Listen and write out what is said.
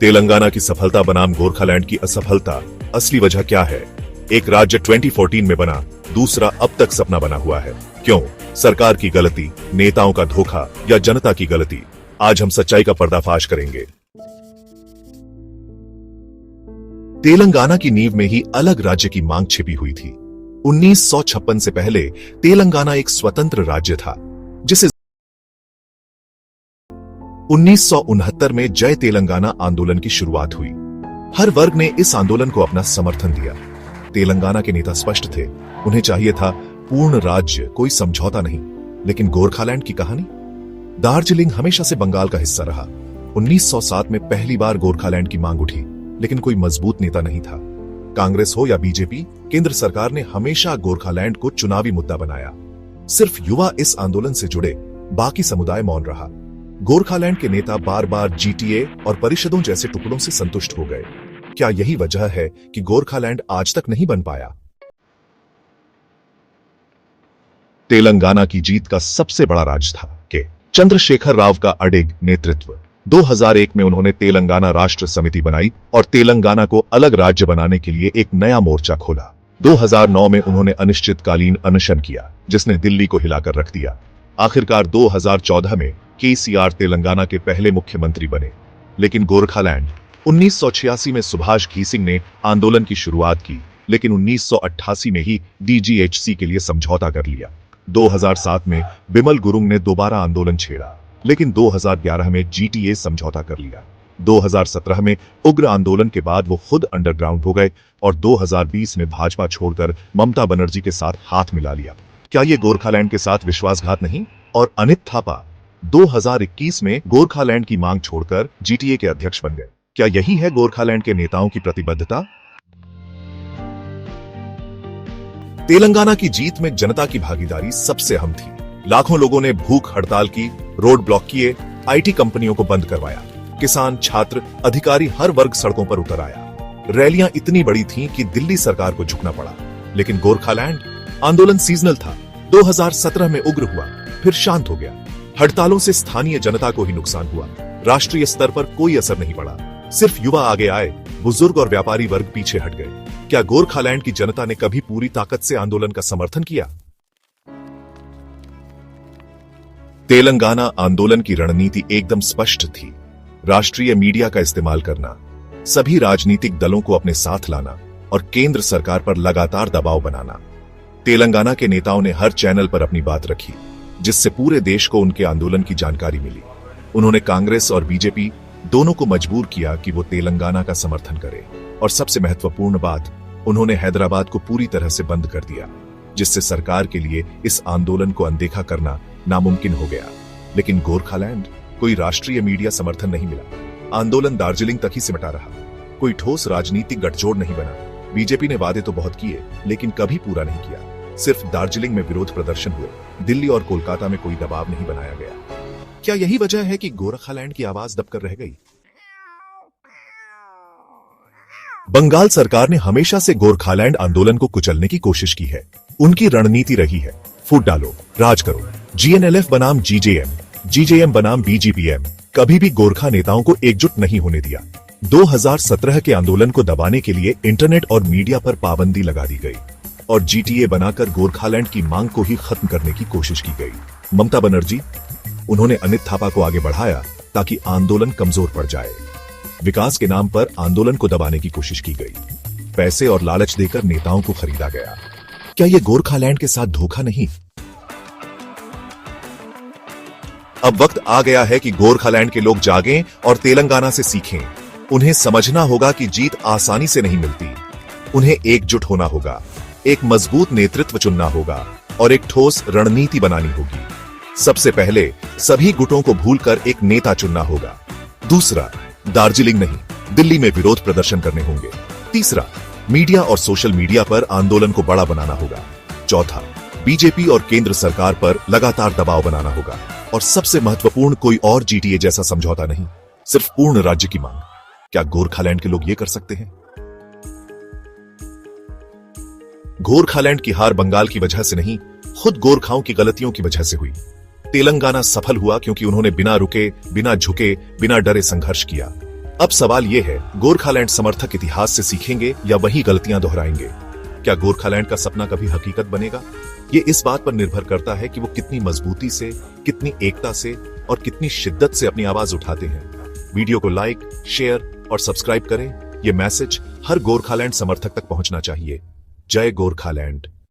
तेलंगाना की सफलता बनाम गोरखालैंड की असफलता, असली वजह क्या है? एक राज्य 2014 में बना, दूसरा अब तक सपना बना हुआ है। क्यों? सरकार की गलती, नेताओं का धोखा या जनता की गलती? आज हम सच्चाई का पर्दाफाश करेंगे। तेलंगाना की नींव में ही अलग राज्य की मांग छिपी हुई थी। 1956 से पहले तेलंगाना एक स्वतंत्र राज्य था, जिसे 1969 में जय तेलंगाना आंदोलन की शुरुआत हुई। हर वर्ग ने इस आंदोलन को अपना समर्थन दिया। तेलंगाना के नेता स्पष्ट थे, उन्हें चाहिए था पूर्ण राज्य, कोई समझौता नहीं। लेकिन गोरखालैंड की कहानी? दार्जिलिंग हमेशा से बंगाल का हिस्सा रहा। 1907 में पहली बार गोरखालैंड की मांग उठी, लेकिन कोई मजबूत नेता नहीं था। कांग्रेस हो या बीजेपी, केंद्र सरकार ने हमेशा गोरखालैंड को चुनावी मुद्दा बनाया। सिर्फ युवा इस आंदोलन से जुड़े, बाकी समुदाय मौन रहा। गोरखालैंड के नेता बार बार जीटीए और परिषदों जैसे टुकड़ों से संतुष्ट हो गए। क्या यही वजह है कि गोरखालैंड आज तक नहीं बन पाया? तेलंगाना की जीत का सबसे बड़ा राज था के चंद्रशेखर राव का अडिग नेतृत्व। 2001 में उन्होंने तेलंगाना राष्ट्र समिति बनाई और तेलंगाना को अलग राज्य बनाने के लिए एक नया मोर्चा खोला। 2009 में उन्होंने अनिश्चितकालीन अनशन किया, जिसने दिल्ली को हिलाकर रख दिया। आखिरकार 2014 में केसीआर तेलंगाना के पहले मुख्यमंत्री बने। लेकिन गोरखालैंड? 1986 में सुभाष घीसिंग ने आंदोलन की शुरुआत की, लेकिन 1988 में ही डीजीएचसी के लिए समझौता कर लिया। 2007 में बिमल गुरुंग ने दोबारा आंदोलन छेड़ा, लेकिन 2011 में जीटीए समझौता कर लिया। 2017 में उग्र आंदोलन के बाद वो खुद अंडरग्राउंड हो गए और 2020 में भाजपा छोड़कर ममता बनर्जी के साथ हाथ मिला लिया। क्या ये गोरखालैंड के साथ विश्वासघात नहीं? और अनित थापा 2021 में गोरखालैंड की मांग छोड़कर जीटीए के अध्यक्ष बन गए। क्या यही है गोरखालैंड के नेताओं की प्रतिबद्धता? तेलंगाना की जीत में जनता की भागीदारी सबसे अहम थी। लाखों लोगों ने भूख हड़ताल की, रोड ब्लॉक किए, आईटी कंपनियों को बंद करवाया। किसान, छात्र, अधिकारी, हर वर्ग सड़कों पर उतर आया। रैलियां इतनी बड़ी थीं कि दिल्ली सरकार को झुकना पड़ा। लेकिन गोरखालैंड? आंदोलन सीजनल था। 2017 में उग्र हुआ, फिर शांत हो गया। हड़तालों से स्थानीय जनता को ही नुकसान हुआ, राष्ट्रीय स्तर पर कोई असर नहीं पड़ा। सिर्फ युवा आगे आए, बुजुर्ग और व्यापारी वर्ग पीछे हट गए। क्या गोरखालैंड की जनता ने कभी पूरी ताकत से आंदोलन का समर्थन किया? तेलंगाना आंदोलन की रणनीति एकदम स्पष्ट थी। राष्ट्रीय मीडिया का इस्तेमाल करना, सभी राजनीतिक दलों को अपने साथ लाना और केंद्र सरकार पर लगातार दबाव बनाना। तेलंगाना के नेताओं ने हर चैनल पर अपनी बात रखी, जिससे पूरे देश को उनके आंदोलन की जानकारी मिली। उन्होंने कांग्रेस और बीजेपी दोनों को मजबूर किया कि वो तेलंगाना का समर्थन करे। और सबसे महत्वपूर्ण बात, उन्होंने हैदराबाद को पूरी तरह से बंद कर दिया, जिससे सरकार के लिए इस आंदोलन को अनदेखा करना नामुमकिन हो गया। लेकिन गोरखालैंड? कोई राष्ट्रीय मीडिया समर्थन नहीं मिला। आंदोलन दार्जिलिंग तक ही सिमटा रहा। कोई ठोस राजनीतिक गठजोड़ नहीं बना। बीजेपी ने वादे तो बहुत किए, लेकिन कभी पूरा नहीं किया। सिर्फ दार्जिलिंग में विरोध प्रदर्शन हुए, दिल्ली और कोलकाता में कोई दबाव नहीं बनाया गया। क्या यही वजह है कि गोरखालैंड की आवाज दबकर रह गई? बंगाल सरकार ने हमेशा से गोरखालैंड आंदोलन को कुचलने की कोशिश की है। उनकी रणनीति रही है, फूट डालो, राज करो। जीएनएलएफ बनाम जीजेएम, जीजेएम बनाम बीजीपीएम, कभी भी गोरखा नेताओं को एकजुट नहीं होने दिया। 2017 के आंदोलन को दबाने के लिए इंटरनेट और मीडिया पर पाबंदी लगा दी गई और जीटीए बनाकर गोरखालैंड की मांग को ही खत्म करने की कोशिश की गई। ममता बनर्जी? उन्होंने अनित थापा को आगे बढ़ाया ताकि आंदोलन कमजोर पड़ जाए। विकास के नाम पर आंदोलन को दबाने की कोशिश की गई। पैसे और लालच देकर नेताओं को खरीदा गया। क्या यह गोरखालैंड के साथ धोखा नहीं? अब वक्त आ गया है कि गोरखालैंड के लोग जागें और तेलंगाना से सीखें। उन्हें समझना होगा कि जीत आसानी से नहीं मिलती। उन्हें एकजुट होना होगा, एक मजबूत नेतृत्व चुनना होगा और एक ठोस रणनीति बनानी होगी। सबसे पहले सभी गुटों को भूलकर एक नेता चुनना होगा। दूसरा, दार्जिलिंग नहीं, दिल्ली में विरोध प्रदर्शन करने होंगे। तीसरा, मीडिया और सोशल मीडिया पर आंदोलन को बड़ा बनाना होगा। चौथा, बीजेपी और केंद्र सरकार पर लगातार दबाव बनाना होगा। और सबसे महत्वपूर्ण, कोई और जीटीए जैसा समझौता नहीं, सिर्फ पूर्ण राज्य की मांग। क्या गोरखालैंड के लोग ये कर सकते हैं? गोरखालैंड की हार बंगाल की वजह से नहीं, खुद गोरखाओं की गलतियों की वजह से हुई। तेलंगाना सफल हुआ क्योंकि उन्होंने बिना रुके, बिना झुके, बिना डरे संघर्ष किया। अब सवाल ये है, गोरखालैंड समर्थक इतिहास से सीखेंगे या वही गलतियां दोहराएंगे? क्या गोरखालैंड का सपना कभी हकीकत बनेगा? ये इस बात पर निर्भर करता है कि वो कितनी मजबूती से, कितनी एकता से और कितनी शिद्दत से अपनी आवाज उठाते हैं। वीडियो को लाइक, शेयर और सब्सक्राइब करें। ये मैसेज हर गोरखालैंड समर्थक तक पहुंचना चाहिए। जय गोरखालैंड।